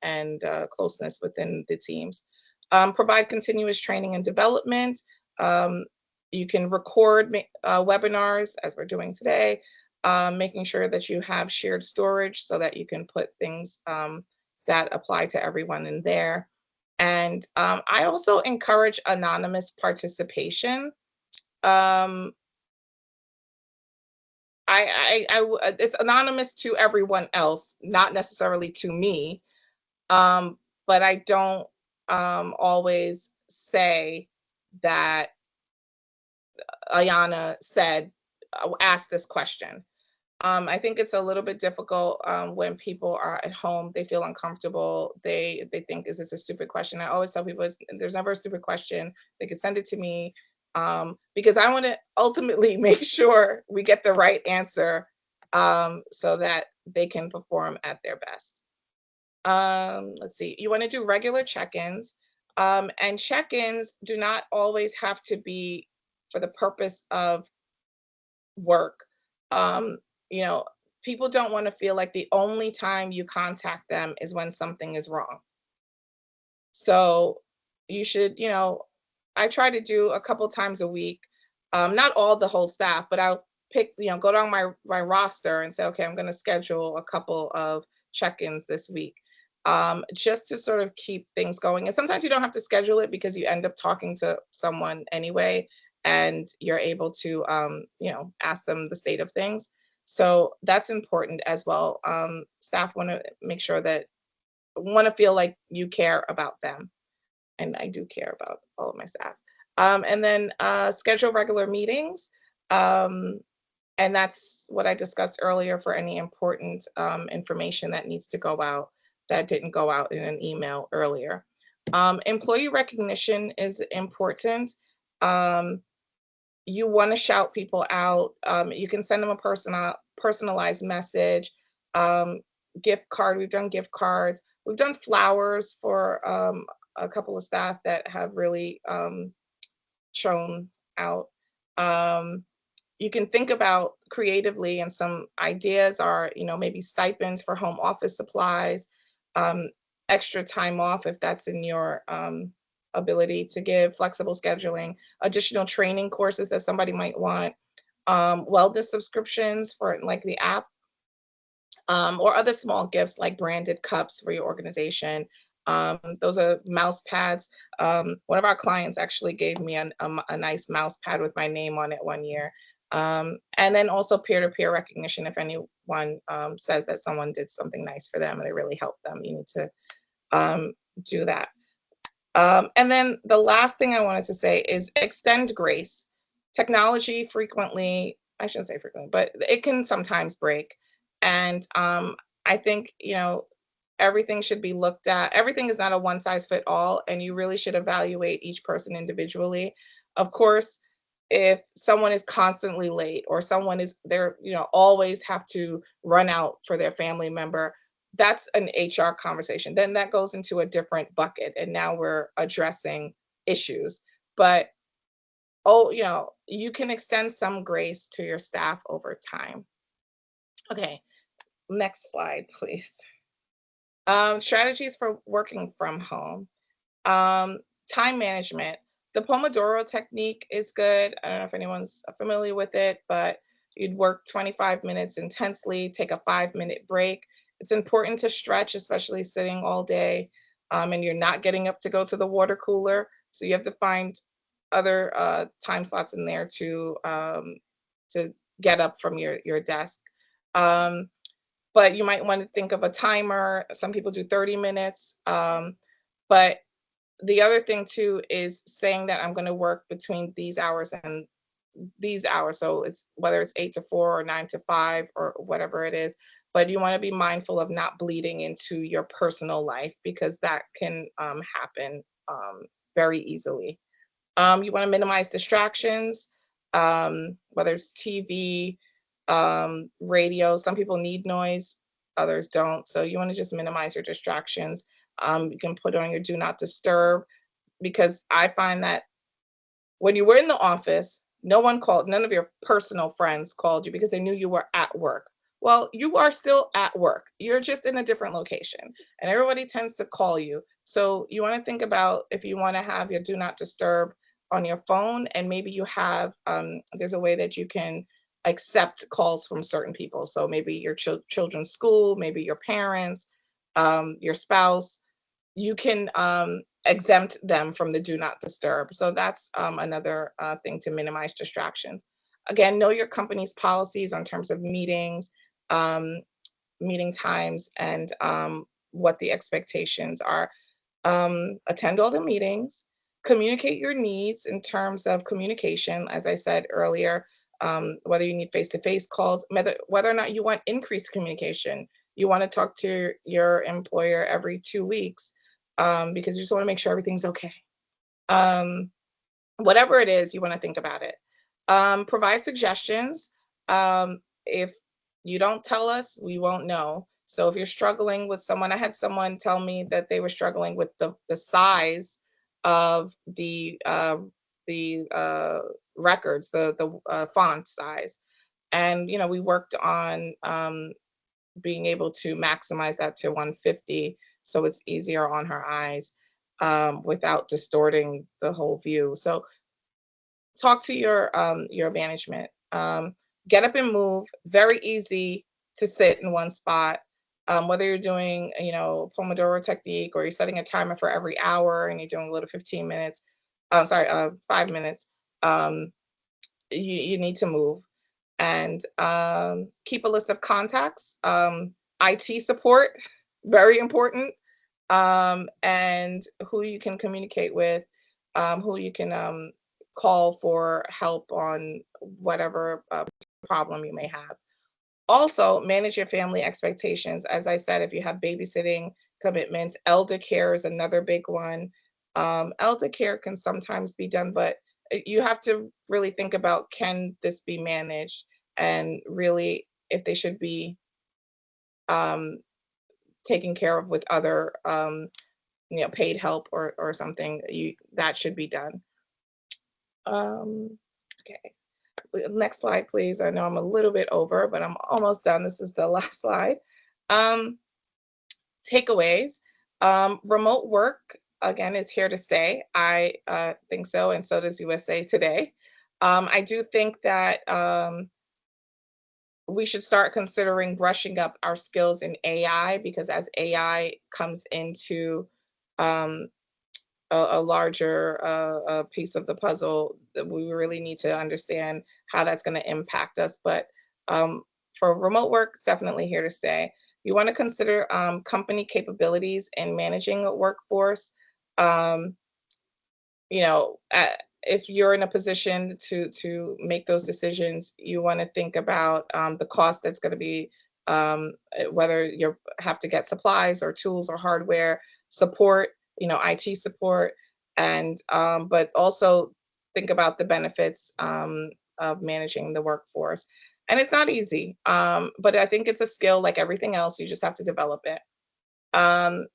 and closeness within the teams. Provide continuous training and development. Um, you can record webinars as we're doing today, making sure that you have shared storage so that you can put things that apply to everyone in there. And I also encourage anonymous participation. Um, it's anonymous to everyone else, not necessarily to me. But I don't always say that Ayana said, ask this question. I think it's a little bit difficult when people are at home, they feel uncomfortable. They think, is this a stupid question? I always tell people, there's never a stupid question. They can send it to me because I want to ultimately make sure we get the right answer so that they can perform at their best. Let's see, you want to do regular check-ins. And check-ins do not always have to be for the purpose of work. Um, you know, People don't want to feel like the only time you contact them is when something is wrong. So you should, I try to do a couple times a week. Not all the whole staff, but I'll pick, go down my roster and say, okay, I'm going to schedule a couple of check-ins this week, just to sort of keep things going. And sometimes you don't have to schedule it because you end up talking to someone anyway, and you're able to, ask them the state of things. So that's important as well. Staff want to make sure that want to feel like you care about them. and I do care about all of my staff. And then schedule regular meetings. Um, and that's what I discussed earlier for any important information that needs to go out that didn't go out in an email earlier. Employee recognition is important. Um, you want to shout people out. You can send them a personalized message, um, gift card. We've done gift cards. We've done flowers for a couple of staff that have really shown out. Um, you can think about creatively, and some ideas are, maybe stipends for home office supplies, um, extra time off if that's in your ability to give, flexible scheduling, additional training courses that somebody might want, wellness subscriptions for like the app, or other small gifts like branded cups for your organization. Those are mouse pads. One of our clients actually gave me a nice mouse pad with my name on it one year. And then also peer-to-peer recognition. If anyone says that someone did something nice for them and they really helped them, you need to do that. And then the last thing I wanted to say is extend grace. Technology frequently, I shouldn't say frequently, but it can sometimes break. And I think, everything should be looked at. Everything is not a one size fit all, and you really should evaluate each person individually. Of course, if someone is constantly late or someone is there, always have to run out for their family member, that's an HR conversation. Then that goes into a different bucket, and now we're addressing issues. But oh, you can extend some grace to your staff over time. Okay, next slide, please. Strategies for working from home. Um, Time management. The Pomodoro technique is good. I don't know if anyone's familiar with it, but you'd work 25 minutes intensely, take a 5-minute break. It's important to stretch, especially sitting all day, and you're not getting up to go to the water cooler. So you have to find other time slots in there to get up from your desk. Um, but you might want to think of a timer. Some people do 30 minutes. But the other thing too is saying that I'm going to work between these hours and these hours. So it's whether it's 8 to 4 or 9 to 5 or whatever it is. But you want to be mindful of not bleeding into your personal life, because that can happen very easily. You want to minimize distractions, whether it's TV, radio. Some people need noise, others don't. So you want to just minimize your distractions. You can put on your do not disturb, because I find that when you were in the office, no one called, none of your personal friends called you because they knew you were at work. Well, you are still at work. You're just in a different location, and everybody tends to call you. So you want to think about if you want to have your do not disturb on your phone, and maybe you have, there's a way that you can accept calls from certain people. So maybe your children's school, maybe your parents, your spouse, you can exempt them from the do not disturb. So that's another thing to minimize distractions. Again, know your company's policies in terms of meetings, um, meeting times, and what the expectations are. Attend all the meetings, communicate your needs in terms of communication, as I said earlier, whether you need face-to-face calls, whether or not you want increased communication. You want to talk to your employer every 2 weeks, because you just want to make sure everything's okay. Um, Whatever it is, you want to think about it. Provide suggestions. If you don't tell us, we won't know. So if you're struggling with someone, I had someone tell me that they were struggling with the size of the records, the font size, and we worked on being able to maximize that to 150 so it's easier on her eyes, without distorting the whole view. So talk to your management. Get up and move. Very easy to sit in one spot. Whether you're doing, Pomodoro technique, or you're setting a timer for every hour and you're doing a little 15 minutes, sorry, 5 minutes, um, you need to move. And keep a list of contacts. IT support, very important. and who you can communicate with, who you can call for help on whatever problem you may have. Also, manage your family expectations. As I said, if you have babysitting commitments, elder care is another big one. Elder care can sometimes be done, but you have to really think about, can this be managed, and really if they should be um, taken care of with other paid help or something. That should be done. Okay. Next slide, please. I know I'm a little bit over, but I'm almost done. This is the last slide. Um, Takeaways. Remote work, again, is here to stay. I think so, and so does USA Today. I do think that we should start considering brushing up our skills in AI, because as AI comes into um, a larger piece of the puzzle, that we really need to understand how that's going to impact us. But for remote work, it's definitely here to stay. You want to consider company capabilities in managing a workforce. Um, if you're in a position to make those decisions, you want to think about the cost that's going to be, whether you have to get supplies or tools or hardware support, IT support, and but also think about the benefits of managing the workforce. And it's not easy, but I think it's a skill like everything else. You just have to develop it. Um,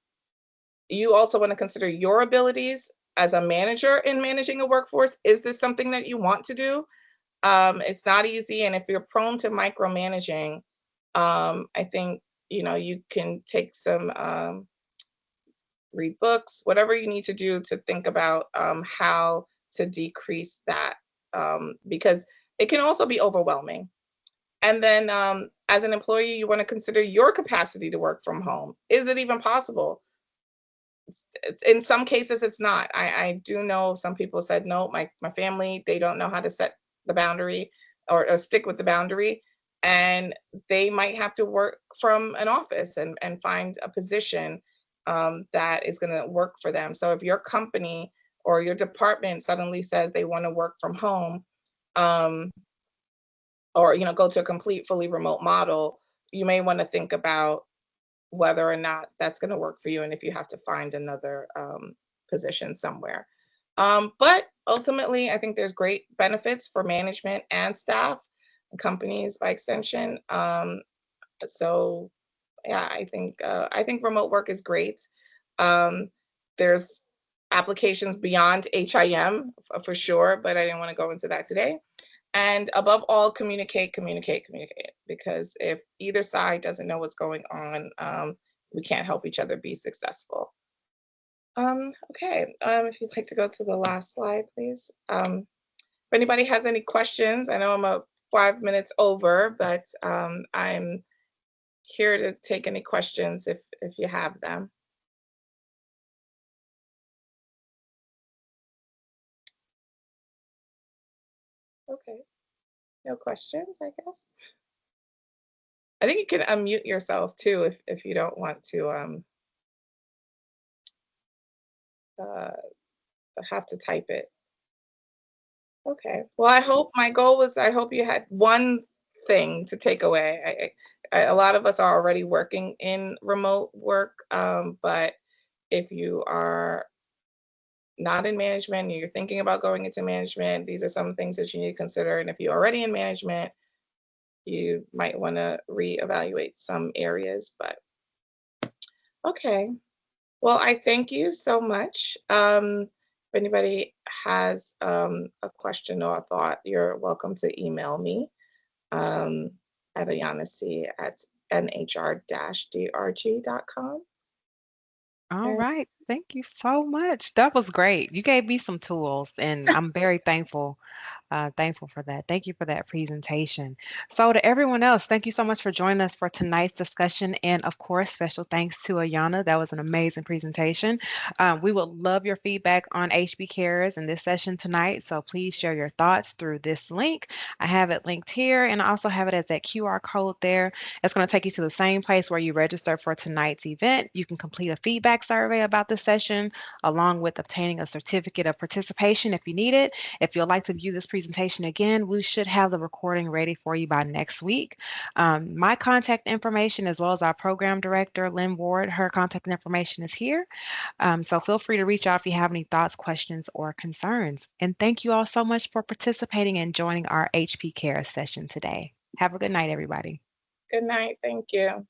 you also want to consider your abilities as a manager in managing a workforce. Is this something that you want to do? It's not easy. And if you're prone to micromanaging, I think, you can take some, read books, whatever you need to do to think about how to decrease that, because it can also be overwhelming. And then as an employee, you want to consider your capacity to work from home. Is it even possible? In some cases it's not. I do know some people said no, my family, they don't know how to set the boundary, or stick with the boundary, and they might have to work from an office and find a position that is going to work for them. So if your company or your department suddenly says they want to work from home, um, or go to a complete fully remote model, you may want to think about whether or not that's going to work for you, and if you have to find another position somewhere. But ultimately, I think there's great benefits for management and staff and companies by extension. So yeah, I think remote work is great. Um, there's applications beyond HIM for sure, but I didn't want to go into that today. And above all, communicate, communicate, communicate. Because if either side doesn't know what's going on, we can't help each other be successful. Okay, if you'd like to go to the last slide, please. If anybody has any questions, I know I'm 5 minutes over, but I'm here to take any questions if you have them. Okay, no questions, I guess. I think you can unmute yourself too if you don't want to uh, have to type it. Okay. Well, my goal was, I hope you had one thing to take away. A lot of us are already working in remote work, but if you are not in management, and you're thinking about going into management, these are some things that you need to consider. And if you're already in management, you might want to reevaluate some areas. But okay. Well, I thank you so much. If anybody has a question or a thought, you're welcome to email me um, at ayanasi@nhr-drg.com. All right. Thank you so much. That was great. You gave me some tools, and I'm very thankful for that. Thank you for that presentation. So, to everyone else, thank you so much for joining us for tonight's discussion. And of course, special thanks to Ayana. That was an amazing presentation. We would love your feedback on HB Cares in this session tonight. So, please share your thoughts through this link. I have it linked here, and I also have it as that QR code there. It's going to take you to the same place where you registered for tonight's event. You can complete a feedback survey about the session, along with obtaining a certificate of participation if you need it. If you'd like to view this presentation again, we should have the recording ready for you by next week. My contact information, as well as our program director, Lynn Ward, her contact information is here. So feel free to reach out if you have any thoughts, questions, or concerns. And thank you all so much for participating and joining our HP Care session today. Have a good night, everybody. Good night. Thank you.